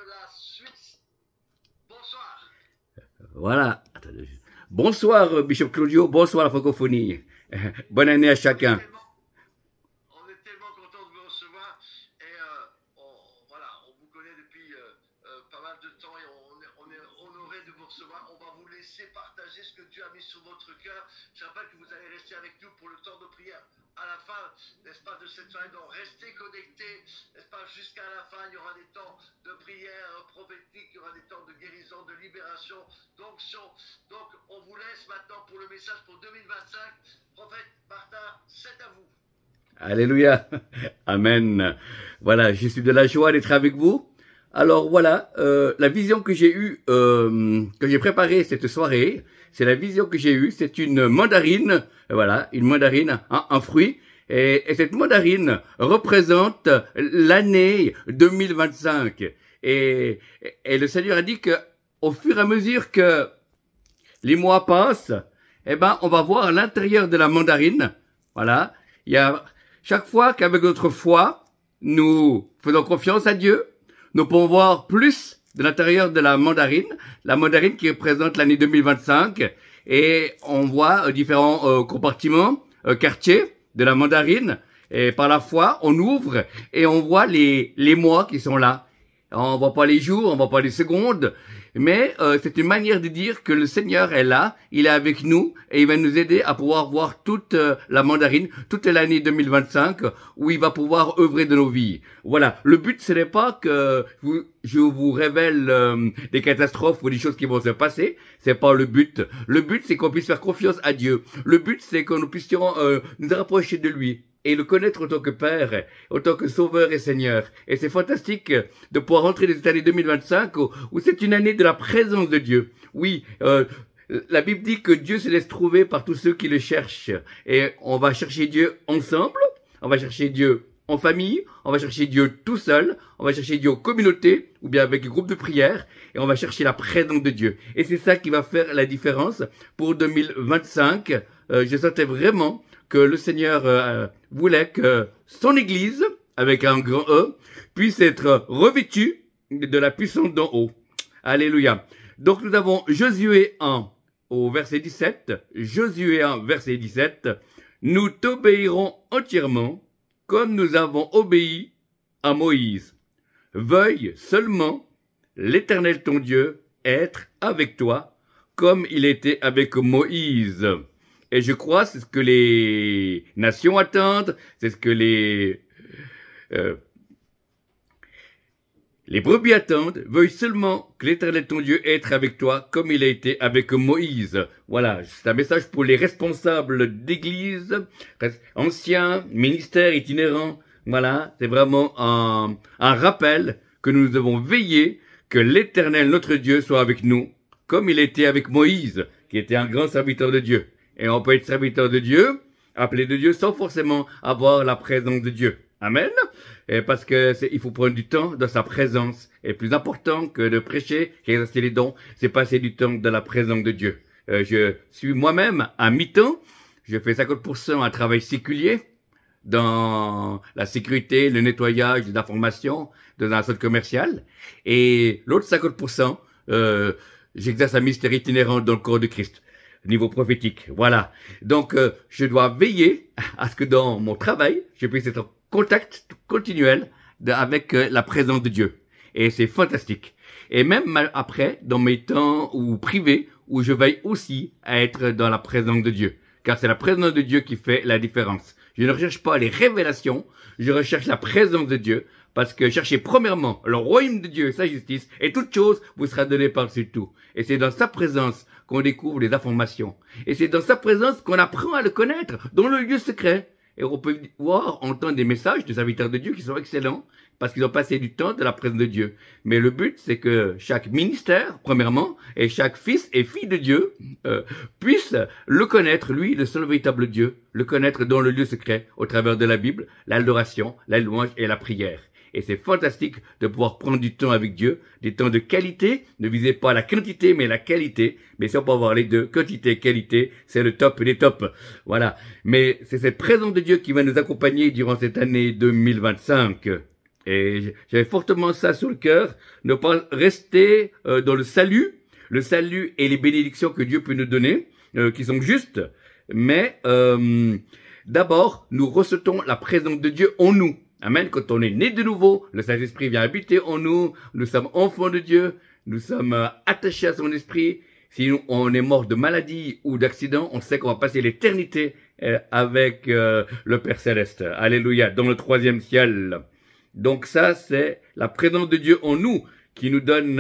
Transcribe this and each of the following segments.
la Suisse. Bonsoir. Voilà. Attendez. Bonsoir, Bishop Claudio. Bonsoir, la francophonie. Bonne année à chacun. On est tellement content de vous recevoir. Et voilà, on vous connaît depuis pas mal de temps et on est honoré de vous recevoir. On va vous laisser partager ce que Dieu a mis sur votre cœur. Je rappelle que vous allez rester avec nous pour le temps de prière. À la fin, n'est-ce pas, de cette soirée, donc restez connectés, n'est-ce pas, jusqu'à la fin, il y aura des temps de prière prophétique, il y aura des temps de guérison, de libération, d'onction. Donc, on vous laisse maintenant pour le message pour 2025. Prophète Martin, c'est à vous. Alléluia. Amen. Voilà, je suis de la joie d'être avec vous. Alors voilà, la vision que j'ai eue, que j'ai préparée cette soirée, c'est la vision que j'ai eue, c'est une mandarine, voilà, une mandarine, un fruit, et cette mandarine représente l'année 2025. Et le Seigneur a dit que au fur et à mesure que les mois passent, eh ben, on va voir à l'intérieur de la mandarine, voilà, il y a chaque fois qu'avec notre foi, nous faisons confiance à Dieu, nous pouvons voir plus de l'intérieur de la mandarine qui représente l'année 2025, et on voit différents compartiments, quartiers de la mandarine, et par la foi, on ouvre et on voit les mois qui sont là. On voit pas les jours, on voit pas les secondes, mais c'est une manière de dire que le Seigneur est là, il est avec nous et il va nous aider à pouvoir voir toute la mandarine, toute l'année 2025 où il va pouvoir œuvrer de nos vies. Voilà, le but ce n'est pas que je vous révèle des catastrophes ou des choses qui vont se passer, c'est pas le but. Le but c'est qu'on puisse faire confiance à Dieu. Le but c'est que nous puissions nous rapprocher de lui et le connaître en tant que Père, en tant que Sauveur et Seigneur. Et c'est fantastique de pouvoir entrer dans cette année 2025 où c'est une année de la présence de Dieu. Oui, la Bible dit que Dieu se laisse trouver par tous ceux qui le cherchent. Et on va chercher Dieu ensemble, on va chercher Dieu en famille, on va chercher Dieu tout seul, on va chercher Dieu en communauté, ou bien avec un groupe de prière, et on va chercher la présence de Dieu. Et c'est ça qui va faire la différence pour 2025. Je sentais vraiment que le Seigneur voulait que son Église, avec un grand E, puisse être revêtue de la puissance d'en haut. Alléluia. Donc nous avons Josué 1 au verset 17. Josué 1 verset 17. Nous t'obéirons entièrement comme nous avons obéi à Moïse. Veuille seulement l'Éternel ton Dieu être avec toi comme il était avec Moïse. Et je crois c'est ce que les nations attendent, c'est ce que les brebis attendent. Veuille seulement que l'Éternel ton Dieu être avec toi comme il a été avec Moïse. Voilà, c'est un message pour les responsables d'église, anciens, ministères itinérants. Voilà, c'est vraiment un rappel que nous devons veiller que l'Éternel notre Dieu soit avec nous comme il était avec Moïse, qui était un grand serviteur de Dieu. Et on peut être serviteur de Dieu, appelé de Dieu, sans forcément avoir la présence de Dieu. Amen. Et parce que il faut prendre du temps dans sa présence. Et plus important que de prêcher, exercer les dons, c'est passer du temps dans la présence de Dieu. Je suis moi-même à mi-temps. Je fais 50% un travail séculier dans la sécurité, le nettoyage, l'information dans un centre commercial. Et l'autre 50%, j'exerce un mystère itinérant dans le corps de Christ. Niveau prophétique, voilà. Donc, je dois veiller à ce que dans mon travail, je puisse être en contact continuel avec la présence de Dieu. Et c'est fantastique. Et même après, dans mes temps ou privés, où je veille aussi à être dans la présence de Dieu. Car c'est la présence de Dieu qui fait la différence. Je ne recherche pas les révélations, je recherche la présence de Dieu. Parce que cherchez premièrement le royaume de Dieu et sa justice, et toute chose vous sera donnée par-dessus tout. Et c'est dans sa présence qu'on découvre les informations. Et c'est dans sa présence qu'on apprend à le connaître, dans le lieu secret. Et on peut voir, entendre des messages de serviteurs de Dieu qui sont excellents, parce qu'ils ont passé du temps dans la présence de Dieu. Mais le but, c'est que chaque ministère, premièrement, et chaque fils et fille de Dieu, puisse le connaître, lui, le seul véritable Dieu, le connaître dans le lieu secret, au travers de la Bible, l'adoration, la louange et la prière. Et c'est fantastique de pouvoir prendre du temps avec Dieu, des temps de qualité. Ne visez pas la quantité, mais la qualité. Mais si on peut avoir les deux, quantité et qualité, c'est le top des tops. Voilà. Mais c'est cette présence de Dieu qui va nous accompagner durant cette année 2025. Et j'avais fortement ça sur le cœur, ne pas rester dans le salut et les bénédictions que Dieu peut nous donner, qui sont justes, mais d'abord, nous recevons la présence de Dieu en nous. Amen. Quand on est né de nouveau, le Saint-Esprit vient habiter en nous, nous sommes enfants de Dieu, nous sommes attachés à son esprit. Si on est mort de maladie ou d'accident, on sait qu'on va passer l'éternité avec le Père Céleste. Alléluia, dans le 3e ciel. Donc ça, c'est la présence de Dieu en nous qui nous donne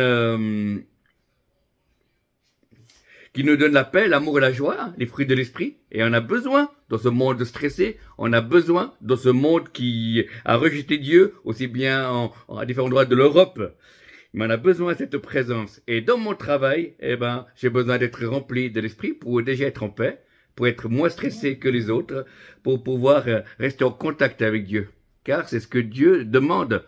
la paix, l'amour et la joie, les fruits de l'esprit. Et on a besoin, dans ce monde stressé, on a besoin, dans ce monde qui a rejeté Dieu, aussi bien à différents endroits de l'Europe, mais on a besoin de cette présence. Et dans mon travail, j'ai besoin d'être rempli de l'esprit pour déjà être en paix, pour être moins stressé que les autres, pour pouvoir rester en contact avec Dieu. Car c'est ce que Dieu demande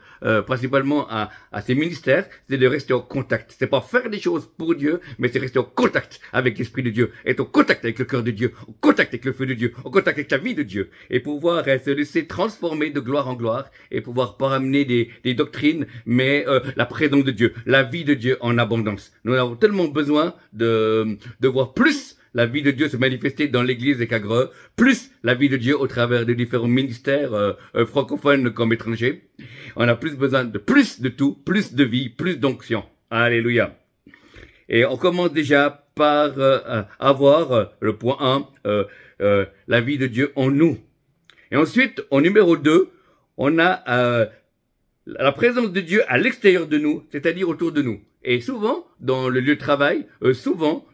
principalement à ses ministères, c'est de rester en contact. C'est pas faire des choses pour Dieu, mais c'est rester en contact avec l'Esprit de Dieu, être en contact avec le cœur de Dieu, en contact avec le feu de Dieu, en contact avec la vie de Dieu, et pouvoir se laisser transformer de gloire en gloire, et pouvoir pas ramener des doctrines, mais la présence de Dieu, la vie de Dieu en abondance. Nous avons tellement besoin de voir plus la vie de Dieu se manifester dans l'église des Cagreux, plus la vie de Dieu au travers de différents ministères francophones comme étrangers. On a besoin de tout, plus de vie, plus d'onction. Alléluia. Et on commence déjà par avoir le point 1, la vie de Dieu en nous. Et ensuite, au numéro 2, on a la présence de Dieu à l'extérieur de nous, c'est-à-dire autour de nous. Et souvent, dans le lieu de travail,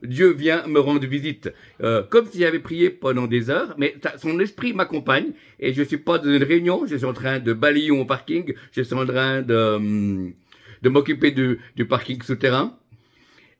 Dieu vient me rendre visite. Comme si j'avais prié pendant des heures, mais son esprit m'accompagne. Et je suis pas dans une réunion, je suis en train de balayer mon parking, je suis en train de m'occuper du parking souterrain,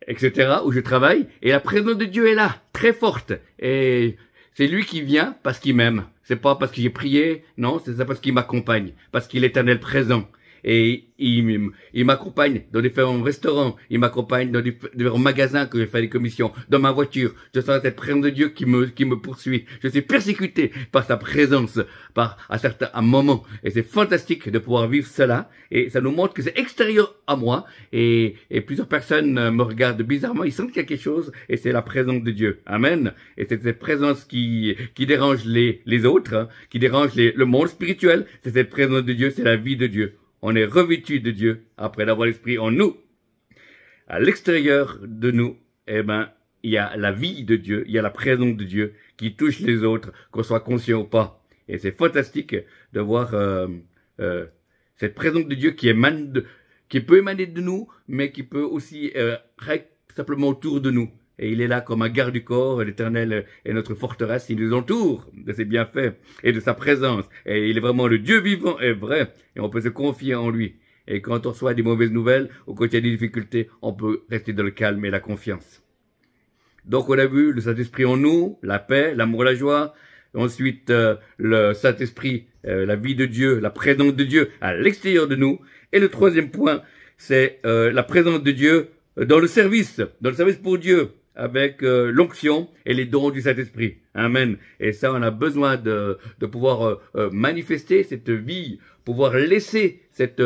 etc., où je travaille. Et la présence de Dieu est là, très forte. Et c'est lui qui vient parce qu'il m'aime. C'est pas parce que j'ai prié, non, c'est ça parce qu'il m'accompagne, parce qu'il est éternel présent. Et il m'accompagne dans différents restaurants, il m'accompagne dans différents magasins que je fais des commissions, dans ma voiture. Je sens cette présence de Dieu qui me poursuit. Je suis persécuté par sa présence, à certains moments. Et c'est fantastique de pouvoir vivre cela. Et ça nous montre que c'est extérieur à moi. Et plusieurs personnes me regardent bizarrement, ils sentent qu'il y a quelque chose, et c'est la présence de Dieu. Amen. Et c'est cette présence qui dérange les autres, hein, qui dérange le monde spirituel. C'est cette présence de Dieu, c'est la vie de Dieu. On est revêtu de Dieu après d'avoir l'esprit en nous. À l'extérieur de nous, il y a la vie de Dieu, il y a la présence de Dieu qui touche les autres, qu'on soit conscient ou pas. Et c'est fantastique de voir cette présence de Dieu qui peut émaner de nous, mais qui peut aussi être simplement autour de nous. Et il est là comme un garde du corps, l'Éternel est notre forteresse, il nous entoure de ses bienfaits et de sa présence. Et il est vraiment le Dieu vivant et vrai, et on peut se confier en lui. Et quand on reçoit des mauvaises nouvelles, ou quand il y a des difficultés, on peut rester dans le calme et la confiance. Donc on a vu le Saint-Esprit en nous, la paix, l'amour, la joie. Ensuite, le Saint-Esprit, la vie de Dieu, la présence de Dieu à l'extérieur de nous. Et le troisième point, c'est la présence de Dieu dans le service pour Dieu, avec l'onction et les dons du Saint-Esprit. Amen. Et ça, on a besoin de pouvoir manifester cette vie, pouvoir laisser cette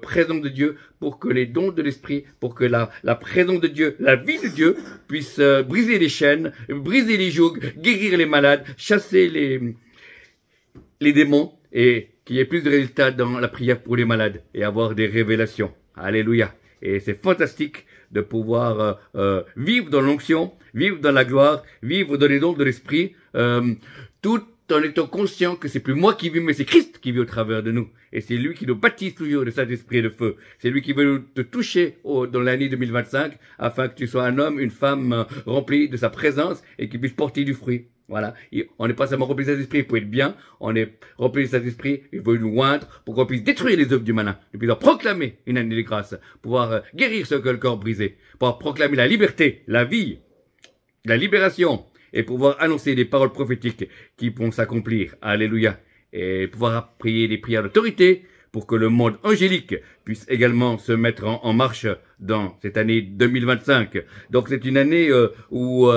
présence de Dieu pour que les dons de l'Esprit, pour que la présence de Dieu, la vie de Dieu puisse briser les chaînes, briser les jougs, guérir les malades, chasser les démons et qu'il y ait plus de résultats dans la prière pour les malades et avoir des révélations. Alléluia. Et c'est fantastique de pouvoir vivre dans l'onction, vivre dans la gloire, vivre dans les dons de l'Esprit, tout en étant conscient que c'est plus moi qui vis, mais c'est Christ qui vit au travers de nous. Et c'est lui qui nous baptise toujours de Saint-Esprit et de feu. C'est lui qui veut te toucher dans l'année 2025, afin que tu sois un homme, une femme remplie de sa présence et qui puisse porter du fruit. Voilà. On n'est pas seulement rempli de Saint-Esprit pour être bien, on est rempli de Saint-Esprit, il veut nous oindre pour qu'on puisse détruire les œuvres du malin, et puis proclamer une année de grâce, pouvoir guérir ce que le corps brisé, pouvoir proclamer la liberté, la vie, la libération, et pouvoir annoncer des paroles prophétiques qui vont s'accomplir. Alléluia. Et pouvoir prier des prières d'autorité pour que le monde angélique puisse également se mettre en marche dans cette année 2025. Donc c'est une année où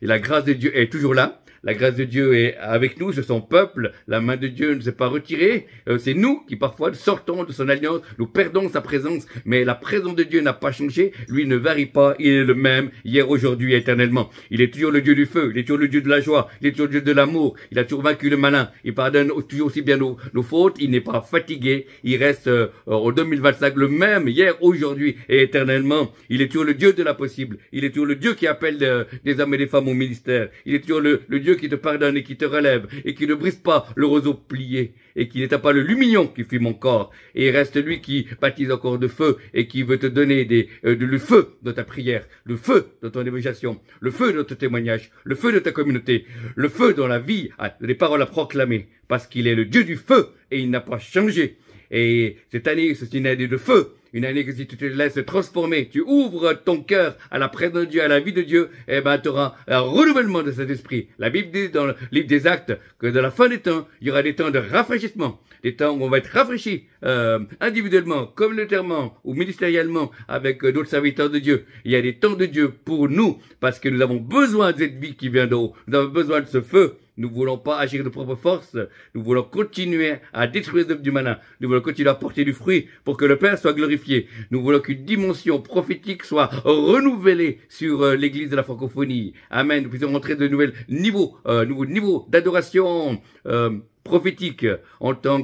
la grâce de Dieu est toujours là. La grâce de Dieu est avec nous, c'est son peuple. La main de Dieu ne s'est pas retirée. C'est nous qui parfois sortons de son alliance, nous perdons sa présence. Mais la présence de Dieu n'a pas changé. Lui ne varie pas. Il est le même hier, aujourd'hui, éternellement. Il est toujours le Dieu du feu. Il est toujours le Dieu de la joie. Il est toujours le Dieu de l'amour. Il a toujours vaincu le malin. Il pardonne toujours aussi bien nos fautes. Il n'est pas fatigué. Il reste en 2025 le même hier, aujourd'hui et éternellement. Il est toujours le Dieu de l'impossible. Il est toujours le Dieu qui appelle des hommes et des femmes au ministère. Il est toujours le Dieu qui te pardonne et qui te relève et qui ne brise pas le roseau plié et qui n'éteint pas le lumignon qui fuit mon corps. Et il reste lui qui baptise encore de feu et qui veut te donner le feu de ta prière, le feu de ton évangélisation, le feu de ton témoignage, le feu de ta communauté, le feu dans la vie, les paroles à proclamer, parce qu'il est le Dieu du feu et il n'a pas changé. Et cette année, c'est une année de feu. Une année que si tu te laisses transformer, tu ouvres ton cœur à la présence de Dieu, à la vie de Dieu, eh ben, tu auras un renouvellement de cet esprit. La Bible dit dans le livre des Actes que dans la fin des temps, il y aura des temps de rafraîchissement. Des temps où on va être rafraîchi, individuellement, communautairement ou ministériellement avec d'autres serviteurs de Dieu. Il y a des temps de Dieu pour nous parce que nous avons besoin de cette vie qui vient d'en haut. Nous avons besoin de ce feu. Nous ne voulons pas agir de propre force. Nous voulons continuer à détruire les œuvres du malin. Nous voulons continuer à porter du fruit pour que le Père soit glorifié. Nous voulons qu'une dimension prophétique soit renouvelée sur l'Église de la francophonie. Amen. Nous puissions rentrer de nouveaux niveaux d'adoration prophétique en tant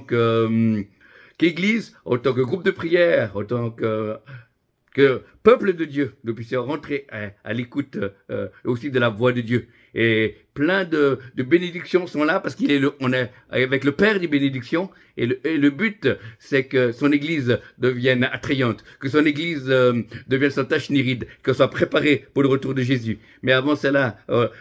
qu'Église, en tant que groupe de prière, en tant que peuple de Dieu, nous puissions rentrer à l'écoute aussi de la voix de Dieu. Et plein de bénédictions sont là parce on est avec le Père des bénédictions et le but c'est que son Église devienne attrayante, que son Église devienne sans tache ni ride, qu'elle soit préparée pour le retour de Jésus. Mais avant cela,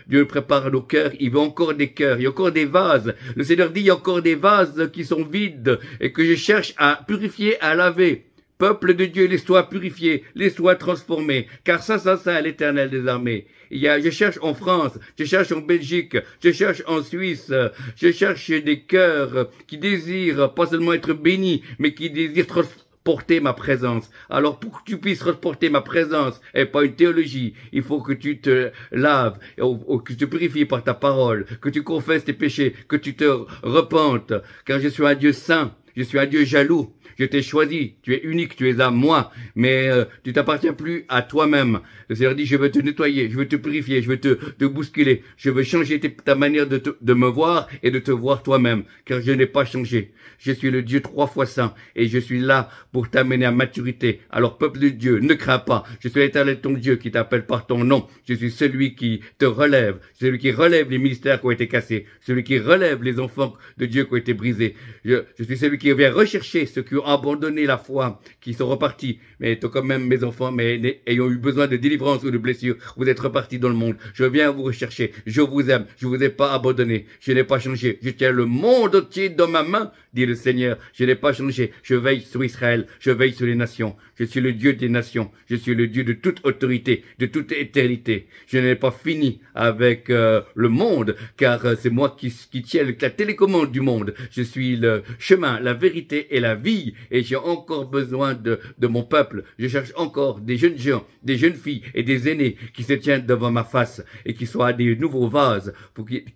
Dieu prépare nos cœurs, il veut encore des cœurs, il y a encore des vases. Le Seigneur dit il y a encore des vases qui sont vides et que je cherche à purifier, à laver. Peuple de Dieu, laisse-toi purifier, laisse-toi transformer, car ça, l'Éternel des armées. Je cherche en France, je cherche en Belgique, je cherche en Suisse, je cherche des cœurs qui désirent pas seulement être bénis, mais qui désirent transporter ma présence. Alors pour que tu puisses transporter ma présence et pas une théologie, il faut que tu te laves, que tu te purifies par ta parole, que tu confesses tes péchés, que tu te repentes, car je suis un Dieu saint, je suis un Dieu jaloux. Je t'ai choisi, tu es unique, tu es à moi, mais tu t'appartiens plus à toi-même. Le Seigneur dit, je veux te nettoyer, je veux te purifier, je veux te bousculer, je veux changer ta manière de me voir et de te voir toi-même, car je n'ai pas changé. Je suis le Dieu 3 fois saint et je suis là pour t'amener à maturité. Alors peuple de Dieu, ne crains pas, je suis l'Éternel ton Dieu qui t'appelle par ton nom. Je suis celui qui te relève, celui qui relève les ministères qui ont été cassés, celui qui relève les enfants de Dieu qui ont été brisés. Je suis celui qui vient rechercher ceux qui ont abandonné la foi, qui sont repartis, mais étant quand même mes enfants, mais ayant eu besoin de délivrance ou de blessures, vous êtes repartis dans le monde. Je viens vous rechercher, je vous aime, je vous ai pas abandonné, je n'ai pas changé, je tiens le monde entier dans ma main, dit le Seigneur, je n'ai pas changé, je veille sur Israël, je veille sur les nations, je suis le Dieu des nations, je suis le Dieu de toute autorité, de toute éternité. Je n'ai pas fini avec le monde, car c'est moi qui tiens la télécommande du monde. Je suis le chemin, la vérité et la vie, et j'ai encore besoin de mon peuple. Je cherche encore des jeunes gens, des jeunes filles et des aînés qui se tiennent devant ma face et qui soient des nouveaux vases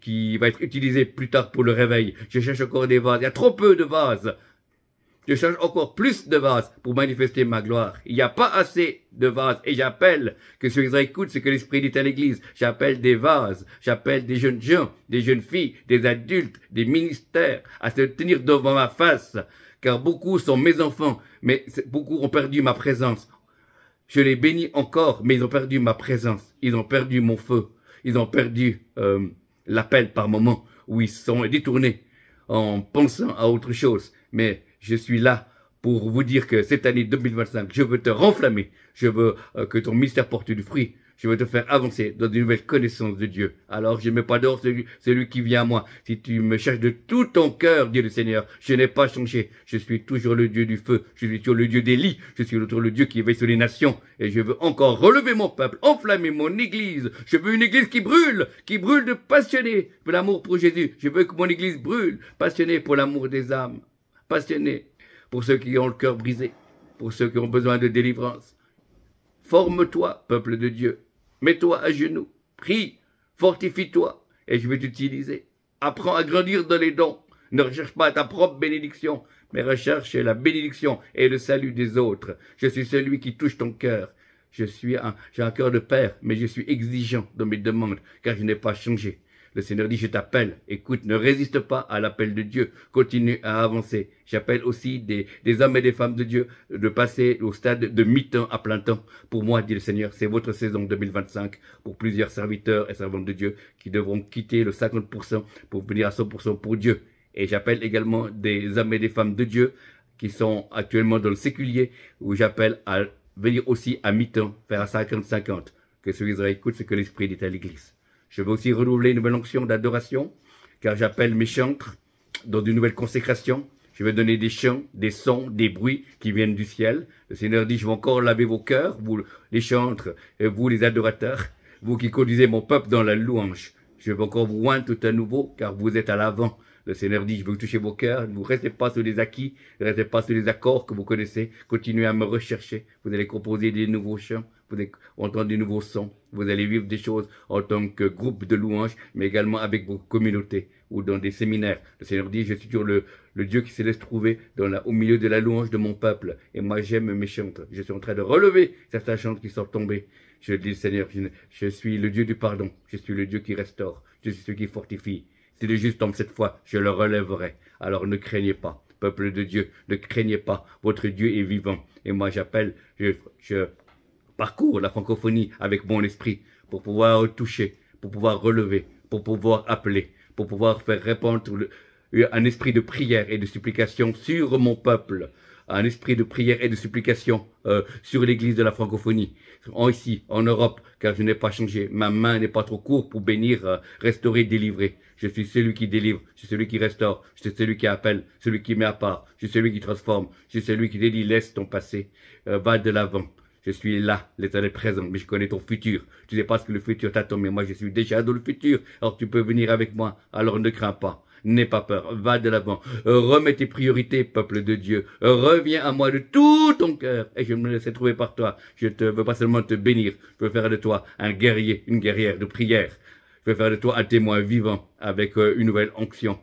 qui va être utilisés plus tard pour le réveil. Je cherche encore des vases. Il y a trop peu de vases. Je cherche encore plus de vases pour manifester ma gloire. Il n'y a pas assez de vases. Et j'appelle, que ceux qui écoutent ce que l'Esprit dit à l'Église, j'appelle des vases, j'appelle des jeunes gens, des jeunes filles, des adultes, des ministères à se tenir devant ma face. Car beaucoup sont mes enfants, mais beaucoup ont perdu ma présence. Je les bénis encore, mais ils ont perdu ma présence. Ils ont perdu mon feu. Ils ont perdu l'appel par moment où ils sont détournés en pensant à autre chose. Mais je suis là pour vous dire que cette année 2025, je veux te renflammer. Je veux que ton ministère porte du fruit. Je veux te faire avancer dans de nouvelles connaissances de Dieu. Alors je ne mets pas dehors celui qui vient à moi. Si tu me cherches de tout ton cœur, dit le Seigneur, je n'ai pas changé. Je suis toujours le Dieu du feu. Je suis toujours le Dieu d'Élie. Je suis toujours le Dieu qui veille sur les nations. Et je veux encore relever mon peuple, enflammer mon église. Je veux une église qui brûle de passionné pour l'amour pour Jésus. Je veux que mon église brûle, passionnée pour l'amour des âmes. Passionnée pour ceux qui ont le cœur brisé, pour ceux qui ont besoin de délivrance. Forme-toi, peuple de Dieu. Mets-toi à genoux, prie, fortifie-toi, et je vais t'utiliser. Apprends à grandir dans les dons. Ne recherche pas ta propre bénédiction, mais recherche la bénédiction et le salut des autres. Je suis celui qui touche ton cœur. J'ai un cœur de père, mais je suis exigeant dans mes demandes, car je n'ai pas changé. Le Seigneur dit, je t'appelle. Écoute, ne résiste pas à l'appel de Dieu. Continue à avancer. J'appelle aussi des hommes et des femmes de Dieu de passer au stade de mi-temps à plein temps. Pour moi, dit le Seigneur, c'est votre saison 2025 pour plusieurs serviteurs et servantes de Dieu qui devront quitter le 50% pour venir à 100% pour Dieu. Et j'appelle également des hommes et des femmes de Dieu qui sont actuellement dans le séculier, où j'appelle à venir aussi à mi-temps, faire à 50-50. Que celui-là écoute ce que l'Esprit dit à l'Église. Je veux aussi renouveler une nouvelle onction d'adoration, car j'appelle mes chantres dans une nouvelle consécration. Je vais donner des chants, des sons, des bruits qui viennent du ciel. Le Seigneur dit, je vais encore laver vos cœurs, vous les chantres, et vous les adorateurs, vous qui conduisez mon peuple dans la louange. Je vais encore vous oindre tout à nouveau, car vous êtes à l'avant. Le Seigneur dit, je veux toucher vos cœurs, ne vous restez pas sur les acquis, ne restez pas sur les accords que vous connaissez, continuez à me rechercher, vous allez composer des nouveaux chants, vous allez entendre des nouveaux sons, vous allez vivre des choses en tant que groupe de louanges, mais également avec vos communautés ou dans des séminaires. Le Seigneur dit, je suis toujours le Dieu qui se laisse trouver au milieu de la louange de mon peuple, et moi j'aime mes chantres. Je suis en train de relever certains chantres qui sont tombés. Je dis, Seigneur, je suis le Dieu du pardon, je suis le Dieu qui restaure, je suis celui qui fortifie. Si le juste tombe cette fois, je le relèverai. Alors ne craignez pas, peuple de Dieu, ne craignez pas. Votre Dieu est vivant. Et moi j'appelle, je parcours la francophonie avec mon esprit pour pouvoir toucher, pour pouvoir relever, pour pouvoir appeler, pour pouvoir faire répandre un esprit de prière et de supplication sur mon peuple. Un esprit de prière et de supplication sur l'église de la francophonie, ici, en Europe, car je n'ai pas changé. Ma main n'est pas trop courte pour bénir, restaurer, délivrer. Je suis celui qui délivre, je suis celui qui restaure, je suis celui qui appelle, celui qui met à part, je suis celui qui transforme, je suis celui qui te dit, laisse ton passé, va de l'avant. Je suis là, l'éternel présent, mais je connais ton futur. Tu ne sais pas ce que le futur t'attend, mais moi je suis déjà dans le futur. Alors tu peux venir avec moi, alors ne crains pas. N'aie pas peur, va de l'avant, remets tes priorités, peuple de Dieu, reviens à moi de tout ton cœur, et je me laisserai trouver par toi. Je ne veux pas seulement te bénir, je veux faire de toi un guerrier, une guerrière de prière, je veux faire de toi un témoin vivant avec une nouvelle onction.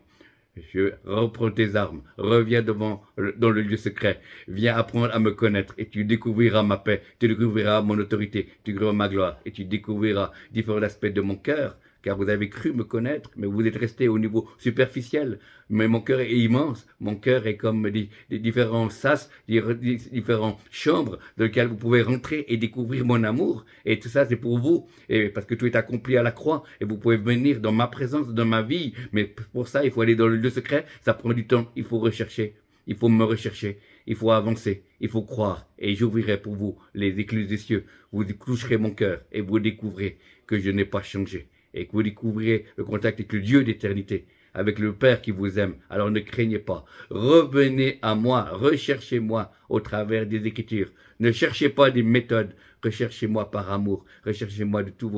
Je reprends tes armes, reviens dans le lieu secret, viens apprendre à me connaître et tu découvriras ma paix, tu découvriras mon autorité, tu découvriras ma gloire et tu découvriras différents aspects de mon cœur. Car vous avez cru me connaître, mais vous êtes resté au niveau superficiel. Mais mon cœur est immense. Mon cœur est comme des différents sas, des différentes chambres dans lesquelles vous pouvez rentrer et découvrir mon amour. Et tout ça, c'est pour vous. Et parce que tout est accompli à la croix. Et vous pouvez venir dans ma présence, dans ma vie. Mais pour ça, il faut aller dans le lieu secret. Ça prend du temps. Il faut rechercher. Il faut me rechercher. Il faut avancer. Il faut croire. Et j'ouvrirai pour vous les écluses des cieux. Vous toucherez mon cœur et vous découvrirez que je n'ai pas changé. Et que vous découvrirez le contact avec le Dieu d'éternité, avec le Père qui vous aime. Alors ne craignez pas. Revenez à moi, recherchez-moi au travers des Écritures. Ne cherchez pas des méthodes, recherchez-moi par amour, recherchez-moi de tout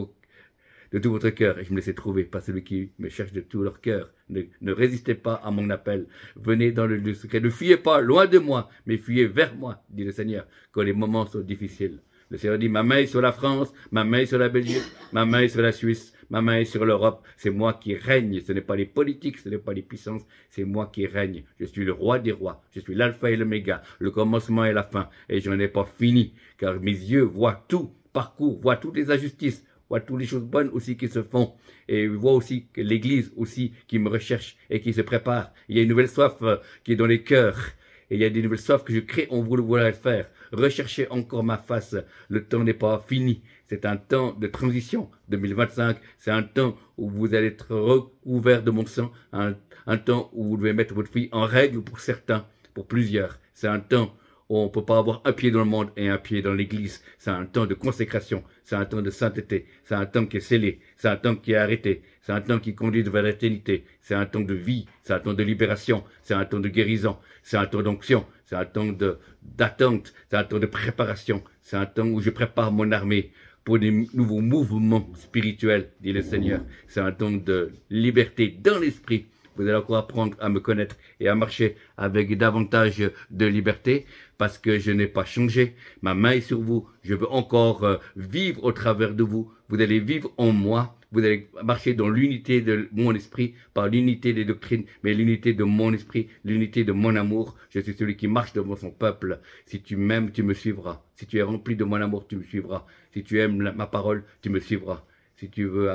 votre cœur. Et je me laisse trouver par celui qui me cherche de tout leur cœur. Ne résistez pas à mon appel. Venez dans le lieu secret. Ne fuyez pas loin de moi, mais fuyez vers moi, dit le Seigneur, quand les moments sont difficiles. Le Seigneur dit, ma main est sur la France, ma main est sur la Belgique, ma main est sur la Suisse, ma main est sur l'Europe. C'est moi qui règne, ce n'est pas les politiques, ce n'est pas les puissances, c'est moi qui règne. Je suis le roi des rois, je suis l'alpha et l'oméga, le commencement et la fin. Et je n'en ai pas fini, car mes yeux voient tout, parcourent, voient toutes les injustices, voient toutes les choses bonnes aussi qui se font. Et voient aussi que l'Église aussi qui me recherche et qui se prépare. Il y a une nouvelle soif qui est dans les cœurs. Et il y a des nouvelles soifs que je crée, on voudrait le faire. Recherchez encore ma face. Le temps n'est pas fini. C'est un temps de transition. 2025, c'est un temps où vous allez être recouvert de mon sang. Un temps où vous devez mettre votre vie en règle pour certains, pour plusieurs. C'est un temps où on ne peut pas avoir un pied dans le monde et un pied dans l'église. C'est un temps de consécration. C'est un temps de sainteté. C'est un temps qui est scellé. C'est un temps qui est arrêté. C'est un temps qui conduit vers l'éternité. C'est un temps de vie. C'est un temps de libération. C'est un temps de guérison. C'est un temps d'onction. C'est un temps d'attente. C'est un temps de préparation. C'est un temps où je prépare mon armée pour des nouveaux mouvements spirituels, dit le Seigneur. C'est un temps de liberté dans l'esprit. Vous allez encore apprendre à me connaître et à marcher avec davantage de liberté parce que je n'ai pas changé. Ma main est sur vous. Je veux encore vivre au travers de vous. Vous allez vivre en moi. Vous allez marcher dans l'unité de mon esprit, par l'unité des doctrines, mais l'unité de mon esprit, l'unité de mon amour. Je suis celui qui marche devant son peuple. Si tu m'aimes, tu me suivras. Si tu es rempli de mon amour, tu me suivras. Si tu aimes ma parole, tu me suivras. Si tu veux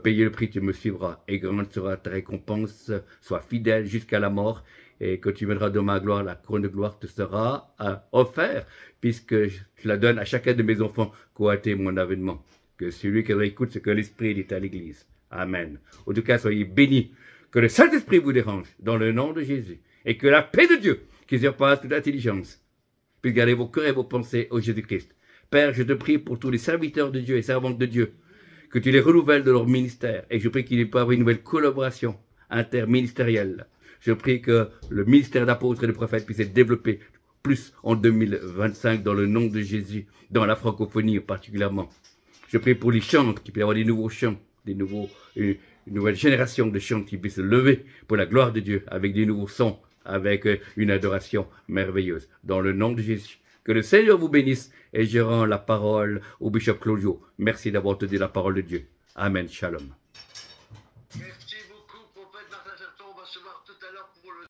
payer le prix, tu me suivras. Et grande sera ta récompense. Sois fidèle jusqu'à la mort. Et quand tu viendras de ma gloire, la couronne de gloire te sera offerte, puisque je la donne à chacun de mes enfants qui a été mon avènement. Que celui qui écoute ce que l'Esprit dit à l'Église. Amen. En tout cas, soyez bénis. Que le Saint-Esprit vous dérange dans le nom de Jésus. Et que la paix de Dieu, qui surpasse toute intelligence, puisse garder vos cœurs et vos pensées au Jésus-Christ. Père, je te prie pour tous les serviteurs de Dieu et servantes de Dieu, que tu les renouvelles de leur ministère. Et je prie qu'il y ait une nouvelle collaboration interministérielle. Je prie que le ministère d'apôtre et de prophète puisse être développé plus en 2025 dans le nom de Jésus, dans la francophonie particulièrement. Je prie pour les chants, qu'il puisse y avoir des nouveaux chants, une nouvelle génération de chants qui puissent se lever pour la gloire de Dieu, avec des nouveaux sons, avec une adoration merveilleuse. Dans le nom de Jésus. Que le Seigneur vous bénisse et je rends la parole au bishop Claudio. Merci d'avoir tenu la parole de Dieu. Amen. Shalom. Merci beaucoup, prophète Martin Serton. On va se voir tout à l'heure pour le